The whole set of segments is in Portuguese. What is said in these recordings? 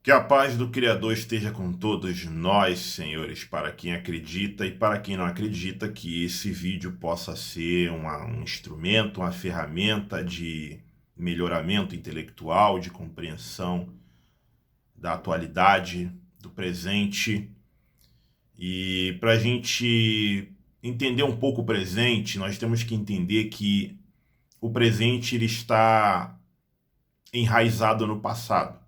Que a paz do Criador esteja com todos nós, senhores, para quem acredita e para quem não acredita, que esse vídeo possa ser um instrumento, uma ferramenta de melhoramento intelectual, de compreensão da atualidade, do presente. E para a gente entender um pouco o presente, nós temos que entender que o presente ele está enraizado no passado.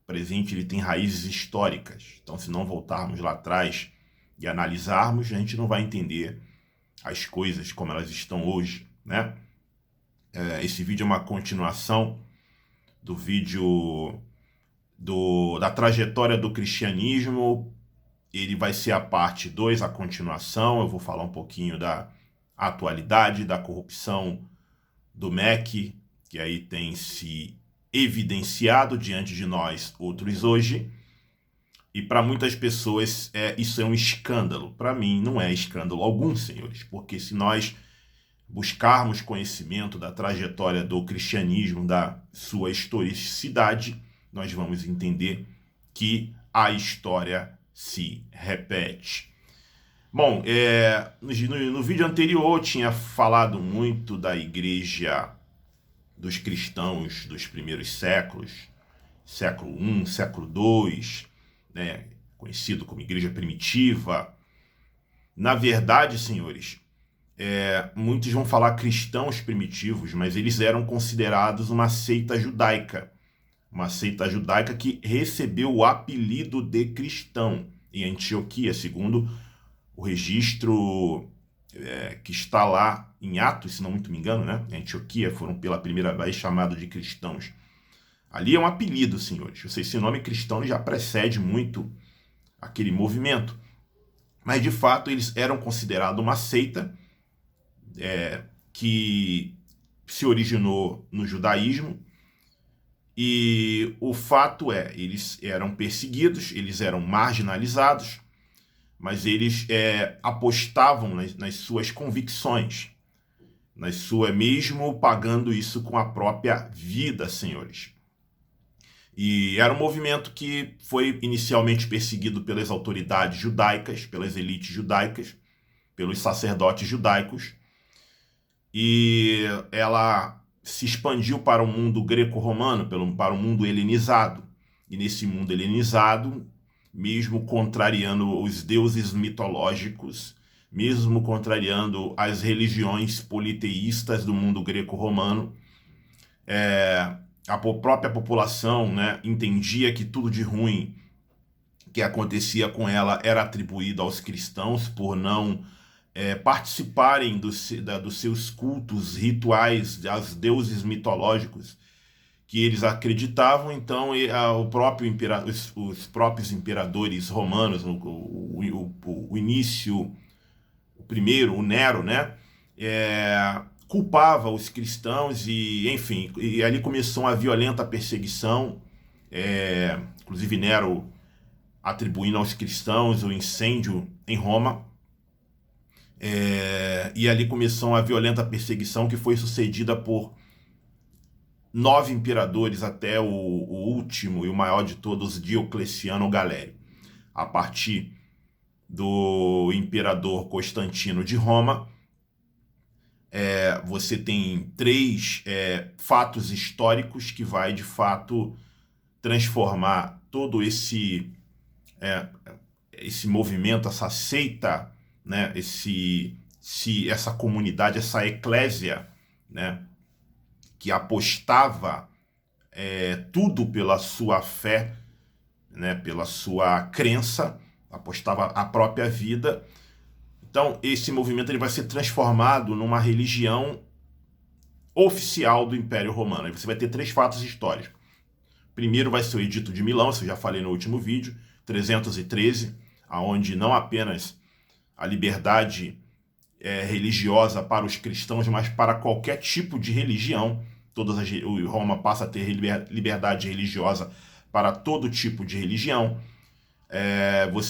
O presente ele tem raízes históricas. Então, se não voltarmos lá atrás e analisarmos, a gente não vai entender as coisas como elas estão hoje, né? Esse vídeo é uma continuação do vídeo da trajetória do cristianismo. Ele vai ser a parte 2, a continuação. Eu vou falar um pouquinho da atualidade, da corrupção do MEC, que aí tem se evidenciado diante de nós outros hoje, e para muitas pessoas isso é um escândalo. Para mim não é escândalo algum, senhores, porque se nós buscarmos conhecimento da trajetória do cristianismo, da sua historicidade, nós vamos entender que a história se repete. Bom, no vídeo anterior eu tinha falado muito da igreja dos cristãos dos primeiros séculos, século I, século II, né, conhecido como igreja primitiva. Na verdade, senhores, muitos vão falar cristãos primitivos, mas eles eram considerados uma seita judaica que recebeu o apelido de cristão em Antioquia, segundo o registro que está lá em Atos, se não muito me engano, né? Em Antioquia foram pela primeira vez chamados de cristãos. Ali é um apelido, senhores. Esse nome cristão já precede muito aquele movimento. Mas, de fato, eles eram considerados uma seita que se originou no judaísmo. E o fato eles eram perseguidos, eles eram marginalizados, mas eles apostavam nas suas convicções, mesmo pagando isso com a própria vida, senhores. E era um movimento que foi inicialmente perseguido pelas autoridades judaicas, pelas elites judaicas, pelos sacerdotes judaicos, e ela se expandiu para o mundo greco-romano, para o mundo helenizado. E nesse mundo helenizado, mesmo contrariando os deuses mitológicos, mesmo contrariando as religiões politeístas do mundo greco-romano, a própria população, né, entendia que tudo de ruim que acontecia com ela era atribuído aos cristãos por não participarem dos seus cultos rituais aos deuses mitológicos que eles acreditavam. Então os próprios imperadores romanos, o início, o primeiro, o Nero, né, culpava os cristãos e, enfim, e ali começou uma violenta perseguição, inclusive Nero atribuindo aos cristãos o incêndio em Roma. E ali começou uma violenta perseguição que foi sucedida por 9 imperadores até o último e o maior de todos, Diocleciano Galério. A partir do imperador Constantino de Roma, você tem 3 fatos históricos que vai de fato transformar todo esse movimento, essa seita, né, essa comunidade, essa eclésia, né, que apostava tudo pela sua fé, né, pela sua crença, apostava a própria vida. Então esse movimento ele vai ser transformado numa religião oficial do Império Romano. Aí você vai ter 3 fatos históricos. Primeiro vai ser o Edito de Milão, isso eu já falei no último vídeo, 313, aonde não apenas a liberdade religiosa para os cristãos, mas para qualquer tipo de religião. Roma passa a ter liberdade religiosa para todo tipo de religião.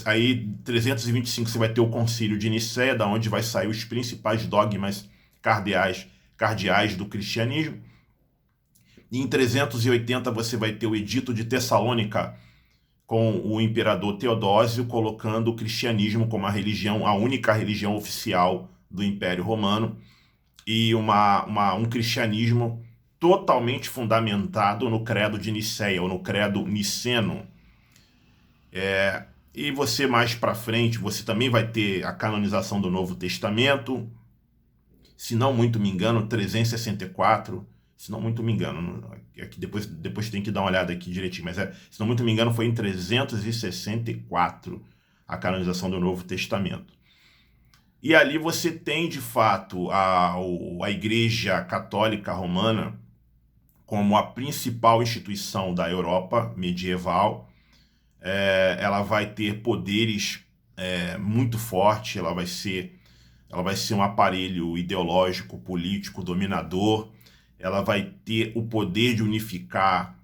Aí, 325, você vai ter o Concílio de Nicéia, da onde vai sair os principais dogmas cardeais do cristianismo. E em 380 você vai ter o Edito de Tessalônica, com o imperador Teodósio, colocando o cristianismo como a única religião oficial do Império Romano, e um cristianismo totalmente fundamentado no credo de Nicéia, ou no credo niceno. E você mais para frente, você também vai ter a canonização do Novo Testamento, se não muito me engano, 364, se não muito me engano, aqui depois tem que dar uma olhada aqui direitinho, mas se não muito me engano foi em 364 a canonização do Novo Testamento. E ali você tem, de fato, a Igreja Católica Romana como a principal instituição da Europa medieval. Ela vai ter poderes muito fortes, ela vai ser um aparelho ideológico, político, dominador, ela vai ter o poder de unificar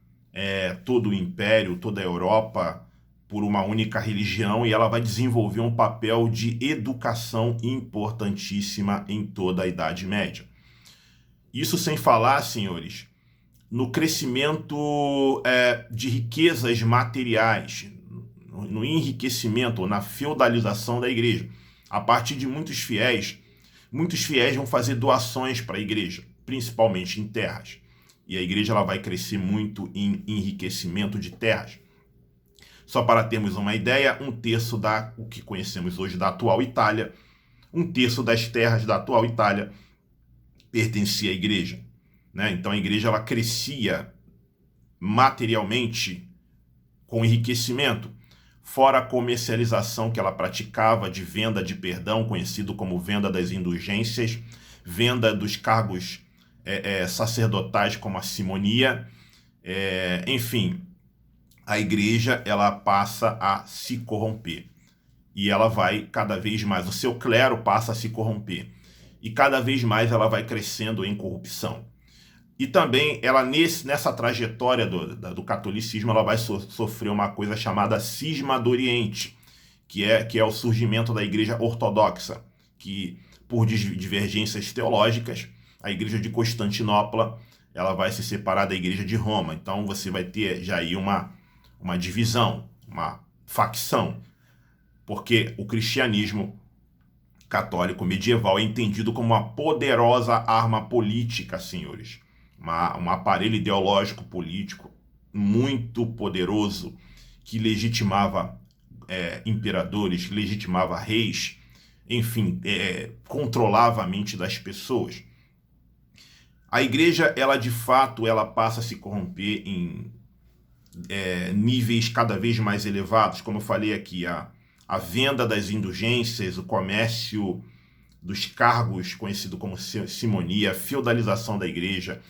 todo o império, toda a Europa, por uma única religião, e ela vai desenvolver um papel de educação importantíssima em toda a Idade Média. Isso sem falar, senhores, no crescimento de riquezas materiais, no enriquecimento, ou na feudalização da igreja. A partir de muitos fiéis vão fazer doações para a igreja, principalmente em terras. E a igreja ela vai crescer muito em enriquecimento de terras. Só para termos uma ideia, um terço o que conhecemos hoje da atual Itália, um terço das terras da atual Itália pertencia à igreja, né? Então a igreja ela crescia materialmente com enriquecimento, fora a comercialização que ela praticava de venda de perdão, conhecido como venda das indulgências, venda dos cargos sacerdotais como a simonia, enfim, a igreja ela passa a se corromper e ela vai cada vez mais, o seu clero passa a se corromper e cada vez mais ela vai crescendo em corrupção. E também ela nessa trajetória do catolicismo ela vai sofrer uma coisa chamada cisma do Oriente, que é o surgimento da igreja ortodoxa, que por divergências teológicas a igreja de Constantinopla ela vai se separar da igreja de Roma. Então você vai ter já aí uma divisão, uma facção, porque o cristianismo católico medieval é entendido como uma poderosa arma política, senhores. Um aparelho ideológico político muito poderoso que legitimava imperadores, legitimava reis, enfim, controlava a mente das pessoas. A igreja, ela de fato, ela passa a se corromper em níveis cada vez mais elevados, como eu falei aqui, a venda das indulgências, o comércio dos cargos, conhecido como simonia, a feudalização da igreja,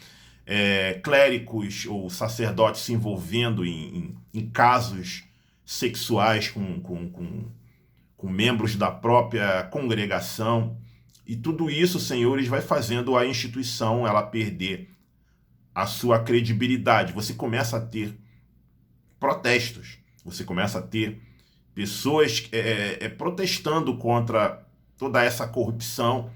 clérigos ou sacerdotes se envolvendo em casos sexuais com membros da própria congregação. E tudo isso, senhores, vai fazendo a instituição ela perder a sua credibilidade. Você começa a ter protestos, você começa a ter pessoas protestando contra toda essa corrupção,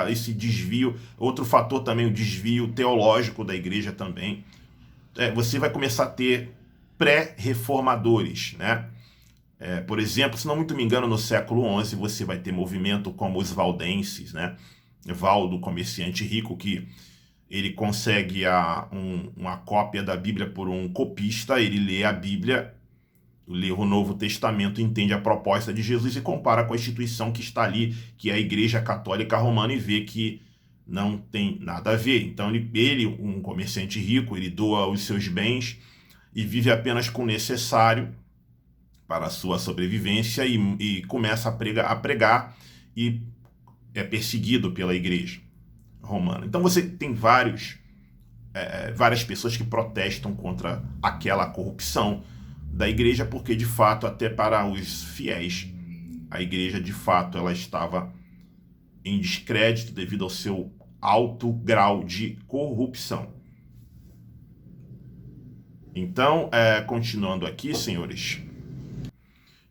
esse desvio. Outro fator também, o desvio teológico da igreja também. Você vai começar a ter pré-reformadores, né? Por exemplo, se não muito me engano, no século XI você vai ter movimento como os valdenses, né? Valdo, comerciante rico, que ele consegue uma cópia da Bíblia por um copista, ele lê a Bíblia, lê o Novo Testamento, entende a proposta de Jesus e compara com a instituição que está ali, que é a Igreja Católica Romana, e vê que não tem nada a ver. Então ele, um comerciante rico, ele doa os seus bens e vive apenas com o necessário para a sua sobrevivência e começa a pregar e é perseguido pela Igreja Romana. Então você tem várias pessoas que protestam contra aquela corrupção da igreja, porque de fato, até para os fiéis, a igreja de fato ela estava em descrédito devido ao seu alto grau de corrupção. Então, continuando aqui, senhores,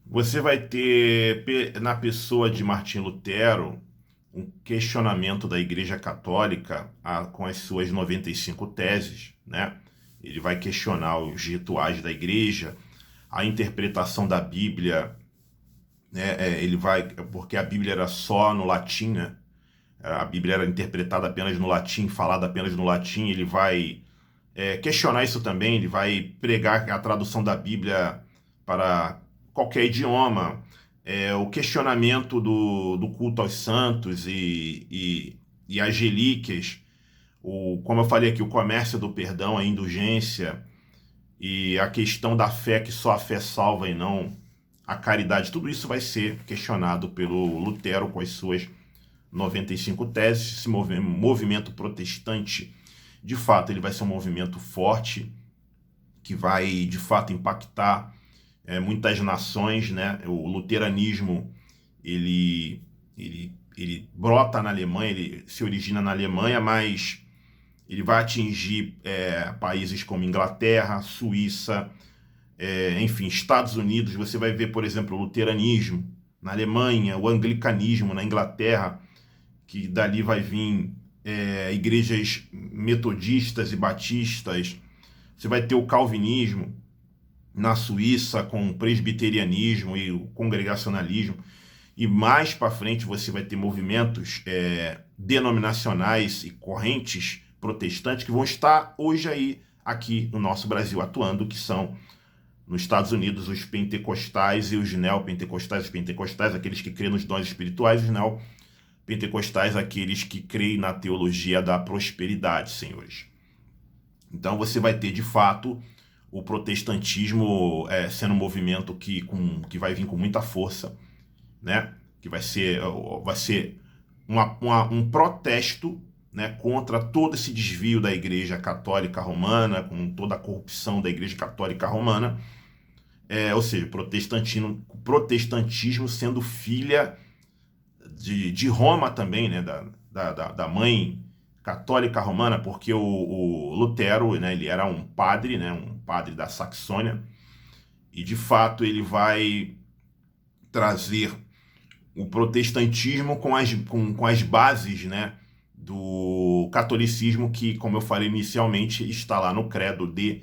você vai ter na pessoa de Martim Lutero um questionamento da Igreja Católica com as suas 95 teses, né? Ele vai questionar os rituais da igreja, a interpretação da Bíblia, né? Ele vai, porque a Bíblia era só no latim, né? A Bíblia era interpretada apenas no latim, falada apenas no latim. Ele vai questionar isso também, ele vai pregar a tradução da Bíblia para qualquer idioma, o questionamento do culto aos santos e as relíquias, como eu falei aqui, o comércio do perdão, a indulgência e a questão da fé, que só a fé salva e não a caridade. Tudo isso vai ser questionado pelo Lutero com as suas 95 teses. Esse movimento protestante, de fato, ele vai ser um movimento forte, que vai, de fato, impactar muitas nações, né? O luteranismo, ele brota na Alemanha, ele se origina na Alemanha, mas ele vai atingir países como Inglaterra, Suíça, enfim, Estados Unidos. Você vai ver, por exemplo, o luteranismo na Alemanha, o anglicanismo na Inglaterra, que dali vai vir igrejas metodistas e batistas. Você vai ter o calvinismo na Suíça, com o presbiterianismo e o congregacionalismo. E mais para frente você vai ter movimentos denominacionais e correntes protestantes que vão estar hoje aí, aqui no nosso Brasil, atuando, que são, nos Estados Unidos, os pentecostais e os neopentecostais. Os pentecostais, aqueles que creem nos dons espirituais, os neopentecostais, aqueles que creem na teologia da prosperidade, senhores. Então você vai ter, de fato, o protestantismo sendo um movimento que vai vir com muita força, né? Que vai ser um protesto, né, contra todo esse desvio da Igreja Católica Romana, com toda a corrupção da Igreja Católica Romana, ou seja, protestantismo sendo filha de Roma também, né, da mãe católica romana, porque o Lutero, né, ele era um padre, né, um padre da Saxônia, e de fato ele vai trazer o protestantismo com as bases, né, do catolicismo, que, como eu falei inicialmente, está lá no credo de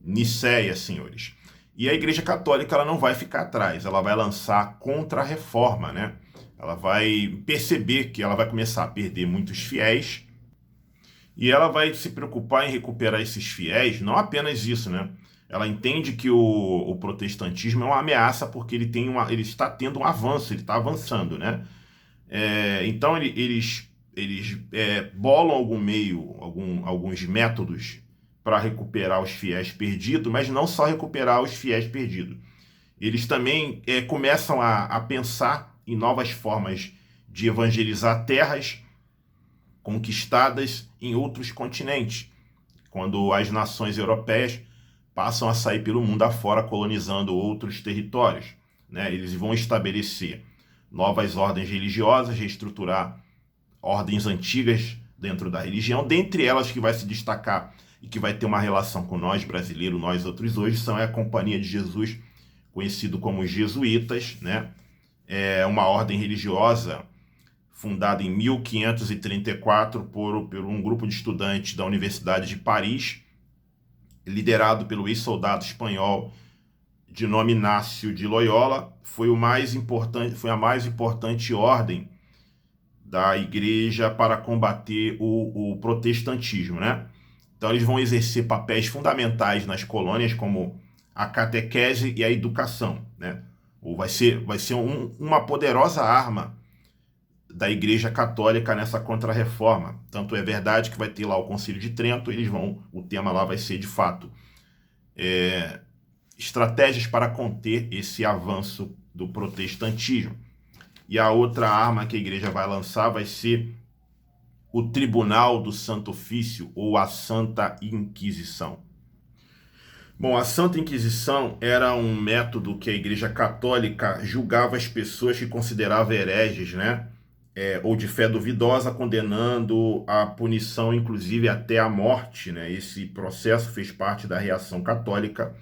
Nicéia, senhores. E a Igreja Católica, ela não vai ficar atrás, ela vai lançar a Contra-Reforma, né? Ela vai perceber que ela vai começar a perder muitos fiéis, e ela vai se preocupar em recuperar esses fiéis. Não apenas isso, né? Ela entende que o protestantismo é uma ameaça, porque ele está tendo um avanço, ele está avançando, né? Então eles bolam alguns métodos para recuperar os fiéis perdidos, mas não só recuperar os fiéis perdidos. Eles também começam a pensar em novas formas de evangelizar terras conquistadas em outros continentes, quando as nações europeias passam a sair pelo mundo afora, colonizando outros territórios, né? Eles vão estabelecer novas ordens religiosas, reestruturar ordens antigas dentro da religião. Dentre elas, que vai se destacar e que vai ter uma relação com nós brasileiros, nós outros hoje, são a Companhia de Jesus, conhecido como os jesuítas, né? É uma ordem religiosa fundada em 1534 por um grupo de estudantes da Universidade de Paris, liderado pelo ex-soldado espanhol de nome Inácio de Loyola. Foi a mais importante ordem da igreja para combater o protestantismo, né? Então eles vão exercer papéis fundamentais nas colônias, como a catequese e a educação, né? Vai ser uma poderosa arma da Igreja Católica nessa Contra-Reforma. Tanto é verdade que vai ter lá o Concílio de Trento. O tema lá vai ser, de fato, estratégias para conter esse avanço do protestantismo. E a outra arma que a igreja vai lançar vai ser o Tribunal do Santo Ofício, ou a Santa Inquisição. Bom, a Santa Inquisição era um método que a Igreja Católica julgava as pessoas que considerava hereges, né? Ou de fé duvidosa, condenando a punição, inclusive até a morte, né? Esse processo fez parte da reação católica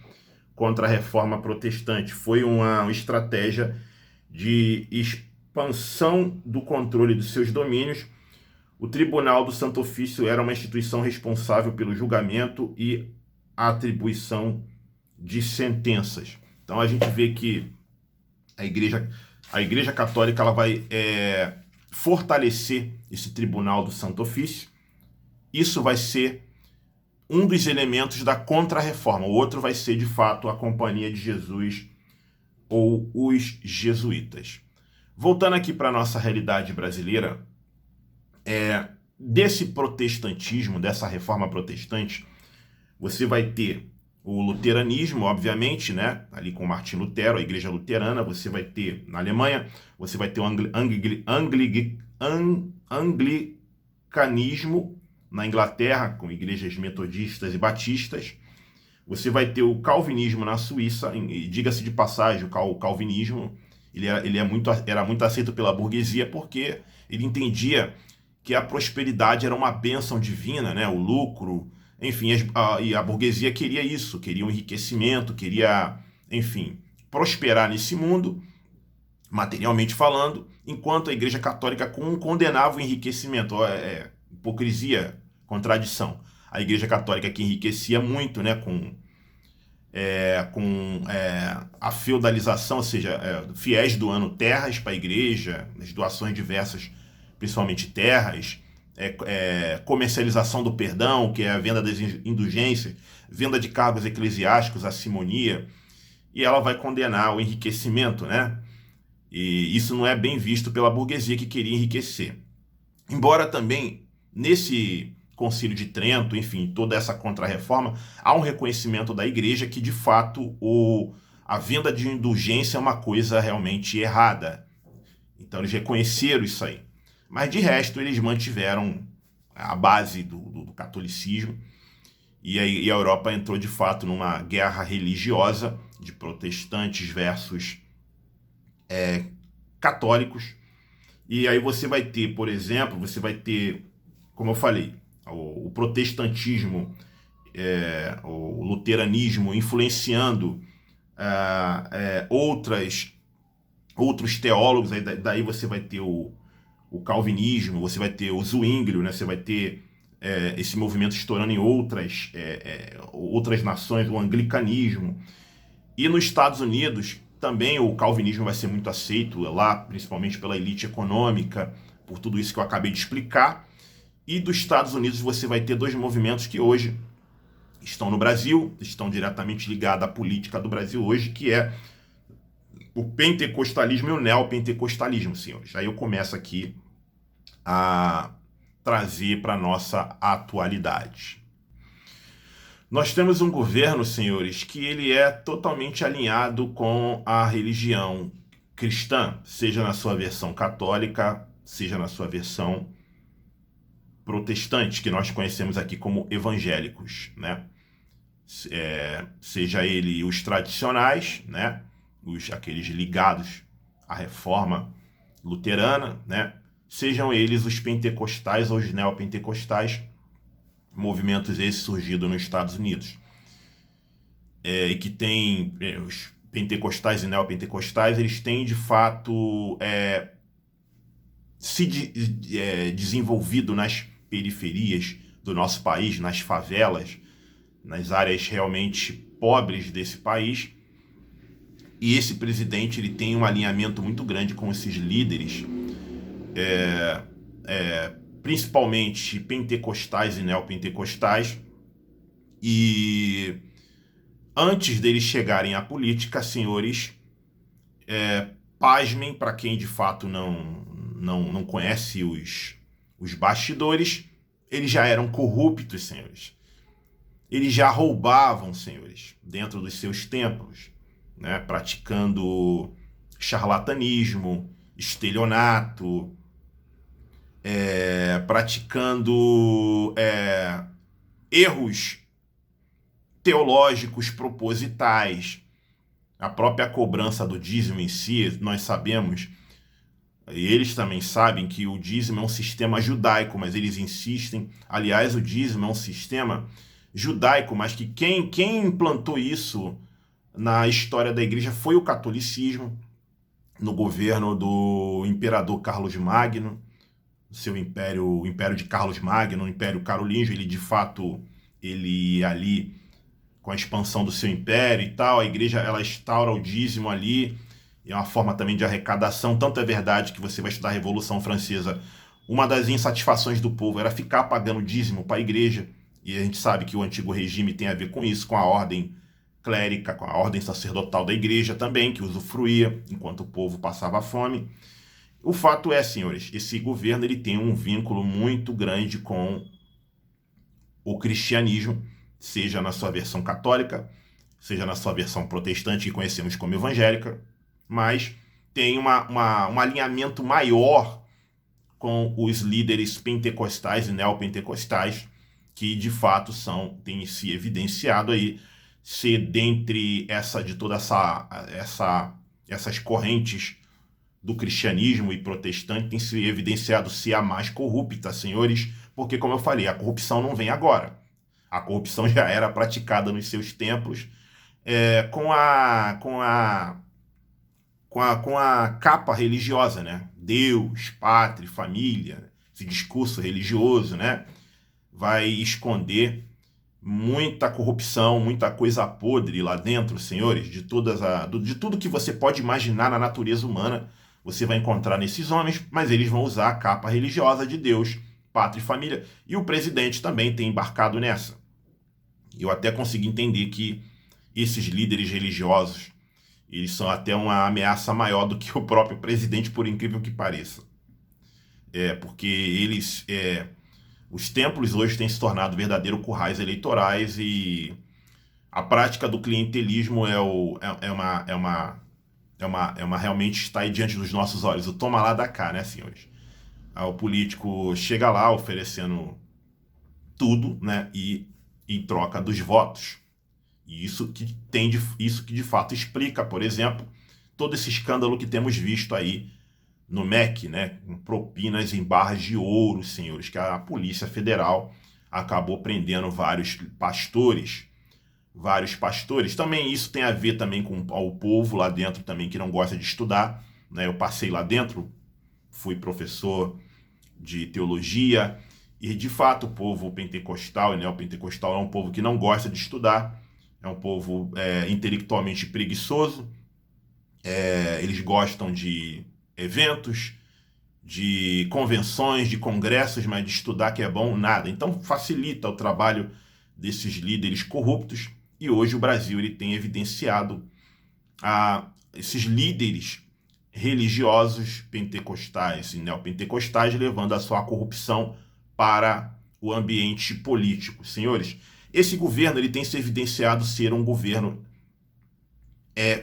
contra a Reforma Protestante. Foi uma estratégia de expansão do controle dos seus domínios. O Tribunal do Santo Ofício era uma instituição responsável pelo julgamento e a atribuição de sentenças. Então a gente vê que a igreja católica ela vai fortalecer esse tribunal do Santo Ofício. Isso vai ser um dos elementos da contra-reforma. O outro vai ser, de fato, a Companhia de Jesus ou os jesuítas. Voltando aqui para a nossa realidade brasileira, desse protestantismo, dessa reforma protestante, você vai ter o luteranismo, obviamente, né? Ali com Martim Lutero, a igreja luterana. Você vai ter, na Alemanha, você vai ter o anglicanismo, na Inglaterra, com igrejas metodistas e batistas. Você vai ter o calvinismo na Suíça, e diga-se de passagem, o calvinismo era muito aceito pela burguesia, porque ele entendia que a prosperidade era uma bênção divina, né? O lucro, enfim, e a burguesia queria isso, queria um enriquecimento, queria, enfim, prosperar nesse mundo, materialmente falando, enquanto a Igreja Católica condenava o enriquecimento. Hipocrisia, contradição. A Igreja Católica que enriquecia muito, né, com a feudalização, ou seja, fiéis doando terras para a igreja, as doações diversas, principalmente terras, comercialização do perdão, que é a venda das indulgências, venda de cargos eclesiásticos, a simonia, e ela vai condenar o enriquecimento, né? E isso não é bem visto pela burguesia que queria enriquecer. Embora também, nesse Concílio de Trento, enfim, toda essa contra-reforma, há um reconhecimento da igreja que, de fato, a venda de indulgência é uma coisa realmente errada. Então, eles reconheceram isso aí. Mas, de resto, eles mantiveram a base do catolicismo, e a Europa entrou, de fato, numa guerra religiosa de protestantes versus católicos. E aí você vai ter, por exemplo, como eu falei, o protestantismo, o luteranismo influenciando outros teólogos. Daí você vai ter o calvinismo, você vai ter o Zwinglio, né? Você vai ter esse movimento estourando em outras nações, o anglicanismo. E nos Estados Unidos também o calvinismo vai ser muito aceito lá, principalmente pela elite econômica, por tudo isso que eu acabei de explicar. E dos Estados Unidos você vai ter dois movimentos que hoje estão no Brasil, estão diretamente ligados à política do Brasil hoje, que é o pentecostalismo e o neopentecostalismo, senhores. Aí eu começo aqui a trazer para a nossa atualidade. Nós temos um governo, senhores, que ele é totalmente alinhado com a religião cristã, seja na sua versão católica, seja na sua versão protestante, que nós conhecemos aqui como evangélicos, né? Seja ele os tradicionais, né? Aqueles ligados à reforma luterana, né? Sejam eles os pentecostais ou os neopentecostais, movimentos esses surgidos nos Estados Unidos, e que tem os pentecostais e neopentecostais, eles têm de fato se desenvolvido nas periferias do nosso país, nas favelas, nas áreas realmente pobres desse país. E esse presidente ele tem um alinhamento muito grande com esses líderes, principalmente pentecostais e neopentecostais. E antes deles chegarem à política, senhores, pasmem, para quem de fato não conhece os bastidores, eles já eram corruptos, senhores. Eles já roubavam, senhores, dentro dos seus templos, né, praticando charlatanismo, estelionato, praticando erros teológicos propositais. A própria cobrança do dízimo em si, nós sabemos, e eles também sabem, que o dízimo é um sistema judaico, mas eles insistem. Aliás, o dízimo é um sistema judaico, mas que quem implantou isso na história da igreja foi o catolicismo, no governo do imperador Carlos Magno, seu império, o império de Carlos Magno, o império carolíngio. Ele de fato, ele ali, com a expansão do seu império e tal, a igreja ela instaura o dízimo ali, é uma forma também de arrecadação. Tanto é verdade que você vai estudar a Revolução Francesa, uma das insatisfações do povo era ficar pagando dízimo para a igreja, e a gente sabe que o antigo regime tem a ver com isso, com a ordem clérica, com a ordem sacerdotal da igreja também, que usufruía enquanto o povo passava fome. O fato é, senhores, esse governo ele tem um vínculo muito grande com o cristianismo, seja na sua versão católica, seja na sua versão protestante, que conhecemos como evangélica, mas tem um alinhamento maior com os líderes pentecostais e neopentecostais, que de fato têm se evidenciado aí ser dentre essas correntes do cristianismo e protestante, tem se evidenciado ser a mais corrupta, senhores, porque, como eu falei, a corrupção não vem agora. A corrupção já era praticada nos seus templos, com a capa religiosa, né? Deus, pátria, família, esse discurso religioso, né? Vai esconder muita corrupção, muita coisa podre lá dentro, senhores, de tudo que você pode imaginar na natureza humana, você vai encontrar nesses homens, mas eles vão usar a capa religiosa de Deus, pátria e família, e o presidente também tem embarcado nessa. Eu até consegui entender que esses líderes religiosos, eles são até uma ameaça maior do que o próprio presidente, por incrível que pareça. Porque os templos hoje têm se tornado verdadeiros currais eleitorais e a prática do clientelismo realmente está aí diante dos nossos olhos. O toma lá da cá, né, senhores? O político chega lá oferecendo tudo, né, e em troca dos votos. E isso que de fato explica, por exemplo, todo esse escândalo que temos visto aí no MEC, né, com propinas em barras de ouro, senhores, que a Polícia Federal acabou prendendo vários pastores. Também isso tem a ver também com o povo lá dentro também que não gosta de estudar, né? Eu passei lá dentro, fui professor de teologia e de fato o povo pentecostal e neopentecostal é um povo que não gosta de estudar, é um povo intelectualmente preguiçoso, eles gostam de eventos, de convenções, de congressos, mas de estudar que é bom, nada. Então facilita o trabalho desses líderes corruptos e hoje o Brasil ele tem evidenciado esses líderes religiosos pentecostais e neopentecostais levando a sua corrupção para o ambiente político. Senhores, esse governo ele tem se evidenciado ser um governo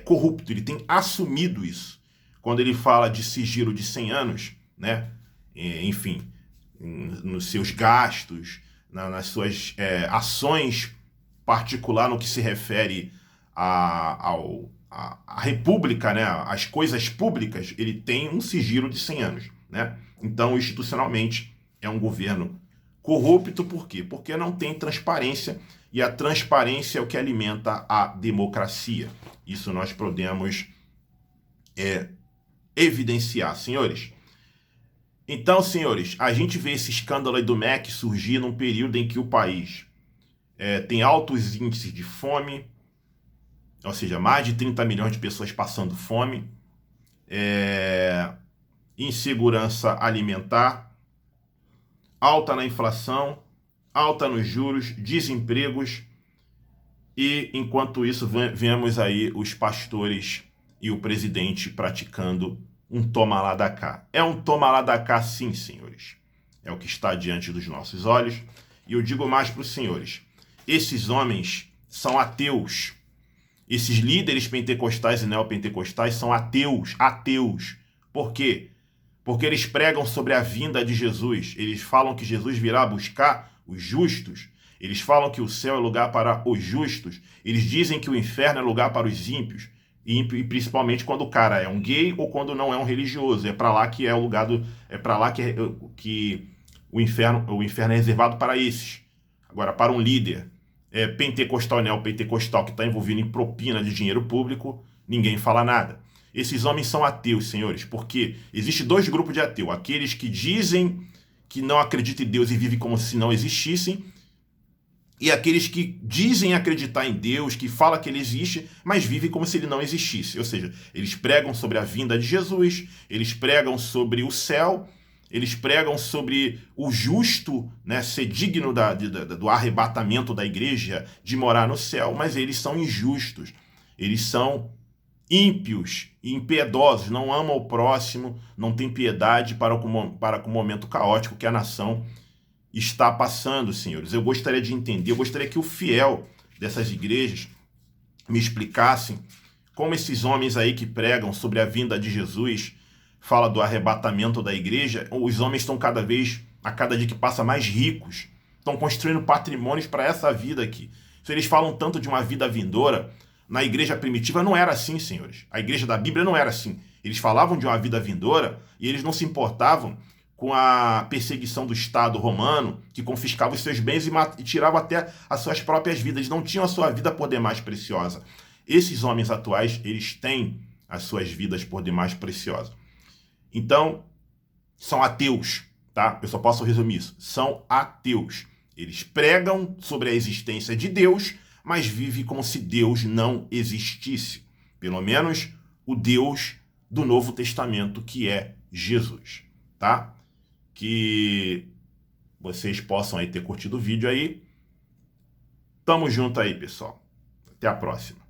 corrupto, ele tem assumido isso. Quando ele fala de sigilo de 100 anos, né? Enfim, nos seus gastos, nas suas ações particular no que se refere à república, né? As coisas públicas, ele tem um sigilo de 100 anos, né? Então, institucionalmente, é um governo corrupto. Por quê? Porque não tem transparência, e a transparência é o que alimenta a democracia. Isso nós podemos evidenciar, senhores. Então, senhores, a gente vê esse escândalo aí do MEC surgir num período em que o país tem altos índices de fome, ou seja, mais de 30 milhões de pessoas passando fome, insegurança alimentar, alta na inflação, alta nos juros, desempregos, e enquanto isso vemos aí os pastores e o presidente praticando um toma lá da cá. É um toma lá da cá, sim, senhores. É o que está diante dos nossos olhos. E eu digo mais para os senhores: esses homens são ateus. Esses líderes pentecostais e neopentecostais são ateus. Por quê? Porque eles pregam sobre a vinda de Jesus. Eles falam que Jesus virá buscar os justos. Eles falam que o céu é lugar para os justos. Eles dizem que o inferno é lugar para os ímpios. E principalmente quando o cara é um gay ou quando não é um religioso. É para lá que é o lugar é para lá que o inferno é reservado para esses. Agora, para um líder pentecostal, neopentecostal, que está envolvido em propina de dinheiro público, ninguém fala nada. Esses homens são ateus, senhores, porque existem dois grupos de ateus: aqueles que dizem que não acreditam em Deus e vivem como se não existissem, e aqueles que dizem acreditar em Deus, que falam que ele existe, mas vivem como se ele não existisse. Ou seja, eles pregam sobre a vinda de Jesus, eles pregam sobre o céu, eles pregam sobre o justo, né, ser digno do arrebatamento da igreja, de morar no céu, mas eles são injustos, eles são ímpios e impiedosos, não amam o próximo, não têm piedade para com o momento caótico que a nação está passando, senhores. Eu gostaria de entender, eu gostaria que o fiel dessas igrejas me explicassem como esses homens aí que pregam sobre a vinda de Jesus, fala do arrebatamento da igreja, os homens estão a cada dia que passa, mais ricos, estão construindo patrimônios para essa vida aqui. Se eles falam tanto de uma vida vindoura, na igreja primitiva não era assim, senhores. A igreja da Bíblia não era assim. Eles falavam de uma vida vindoura e eles não se importavam com a perseguição do Estado romano, que confiscava os seus bens e tirava até as suas próprias vidas. Eles não tinham a sua vida por demais preciosa. Esses homens atuais, eles têm as suas vidas por demais preciosas. Então, são ateus, tá? Eu só posso resumir isso. São ateus. Eles pregam sobre a existência de Deus, mas vivem como se Deus não existisse. Pelo menos o Deus do Novo Testamento, que é Jesus, tá? Que vocês possam aí ter curtido o vídeo aí. Tamo junto aí, pessoal. Até a próxima.